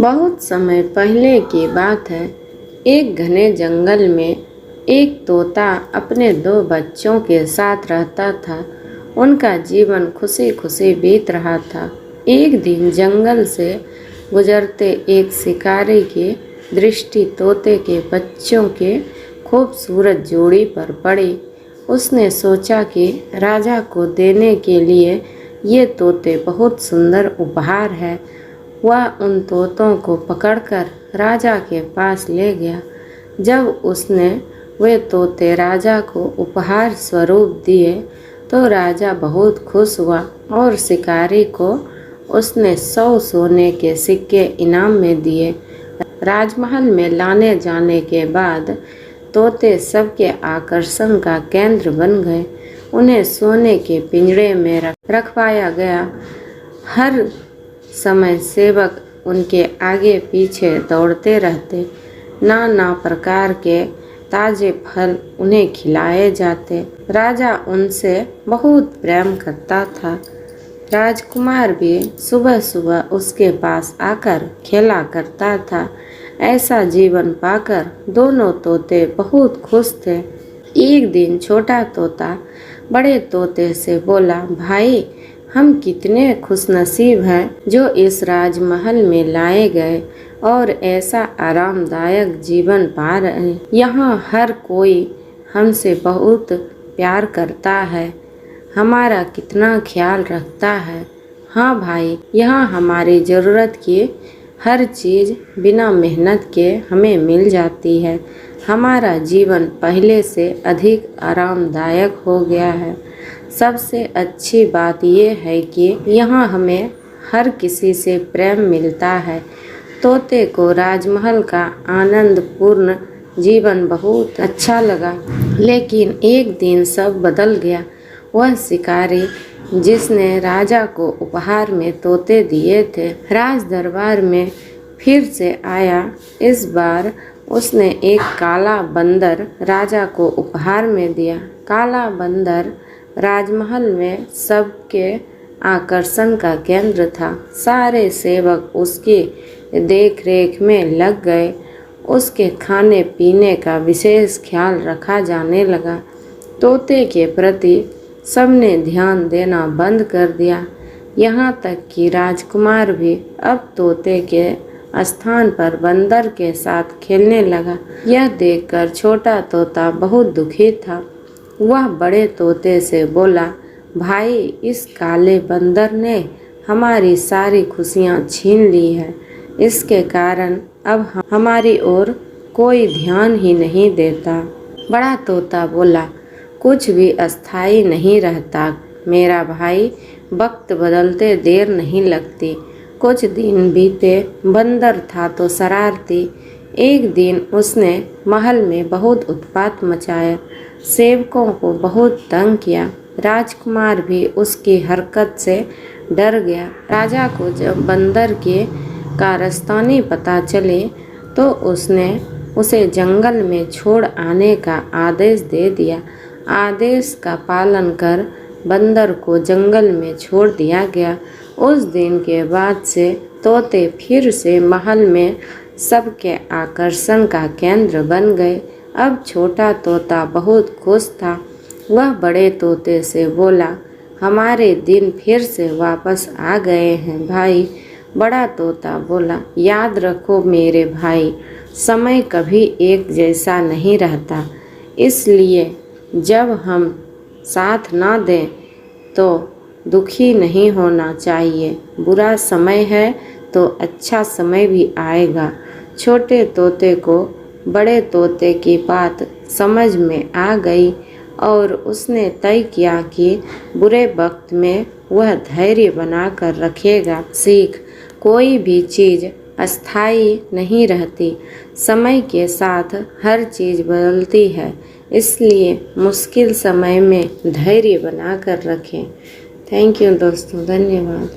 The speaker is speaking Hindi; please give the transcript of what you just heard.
बहुत समय पहले की बात है। एक घने जंगल में एक तोता अपने 2 बच्चों के साथ रहता था। उनका जीवन खुशी खुशी बीत रहा था। एक दिन जंगल से गुजरते एक शिकारी की दृष्टि तोते के बच्चों के खूबसूरत जोड़ी पर पड़ी। उसने सोचा कि राजा को देने के लिए ये तोते बहुत सुंदर उपहार है। वह उन तोतों को पकड़कर राजा के पास ले गया। जब उसने वे तोते राजा को उपहार स्वरूप दिए तो राजा बहुत खुश हुआ और शिकारी को उसने 100 सोने के सिक्के इनाम में दिए। राजमहल में लाने जाने के बाद तोते सबके आकर्षण का केंद्र बन गए। उन्हें सोने के पिंजरे में रखवाया गया। हर समय सेवक उनके आगे पीछे दौड़ते रहते। नाना प्रकार के ताजे फल उन्हें खिलाए जाते। राजा उनसे बहुत प्रेम करता था। राजकुमार भी सुबह सुबह उसके पास आकर खेला करता था। ऐसा जीवन पाकर दोनों तोते बहुत खुश थे। एक दिन छोटा तोता बड़े तोते से बोला, भाई, हम कितने खुशनसीब हैं जो इस राजमहल में लाए गए और ऐसा आरामदायक जीवन पा रहे हैं। यहाँ हर कोई हमसे बहुत प्यार करता है, हमारा कितना ख्याल रखता है। हाँ भाई, यहाँ हमारी ज़रूरत की हर चीज़ बिना मेहनत के हमें मिल जाती है। हमारा जीवन पहले से अधिक आरामदायक हो गया है। सबसे अच्छी बात यह है कि यहाँ हमें हर किसी से प्रेम मिलता है। तोते को राजमहल का आनंदपूर्ण जीवन बहुत अच्छा लगा। लेकिन एक दिन सब बदल गया। वह शिकारी जिसने राजा को उपहार में तोते दिए थे, राज दरबार में फिर से आया। इस बार उसने एक काला बंदर राजा को उपहार में दिया। काला बंदर राजमहल में सबके आकर्षण का केंद्र था। सारे सेवक उसकी देखरेख में लग गए। उसके खाने पीने का विशेष ख्याल रखा जाने लगा। तोते के प्रति सबने ध्यान देना बंद कर दिया। यहाँ तक कि राजकुमार भी अब तोते के स्थान पर बंदर के साथ खेलने लगा। यह देखकर छोटा तोता बहुत दुखी था। वह बड़े तोते से बोला, भाई, इस काले बंदर ने हमारी सारी खुशियाँ छीन ली है। इसके कारण अब हमारी ओर कोई ध्यान ही नहीं देता। बड़ा तोता बोला, कुछ भी अस्थाई नहीं रहता मेरा भाई, वक्त बदलते देर नहीं लगती। कुछ दिन बीते। बंदर था तो शरारती। एक दिन उसने महल में बहुत उत्पात मचाया। सेवकों को बहुत तंग किया। राजकुमार भी उसकी हरकत से डर गया। राजा को जब बंदर के कारस्तानी पता चले तो उसने उसे जंगल में छोड़ आने का आदेश दे दिया। आदेश का पालन कर बंदर को जंगल में छोड़ दिया गया। उस दिन के बाद से तोते फिर से महल में सबके आकर्षण का केंद्र बन गए। अब छोटा तोता बहुत खुश था। वह बड़े तोते से बोला, हमारे दिन फिर से वापस आ गए हैं भाई। बड़ा तोता बोला, याद रखो मेरे भाई, समय कभी एक जैसा नहीं रहता। इसलिए जब हम साथ ना दें तो दुखी नहीं होना चाहिए। बुरा समय है तो अच्छा समय भी आएगा। छोटे तोते को बड़े तोते की बात समझ में आ गई और उसने तय किया कि बुरे वक्त में वह धैर्य बनाकर रखेगा। सीख, कोई भी चीज़ अस्थाई नहीं रहती। समय के साथ हर चीज़ बदलती है, इसलिए मुश्किल समय में धैर्य बनाकर रखें। थैंक यू दोस्तों, धन्यवाद।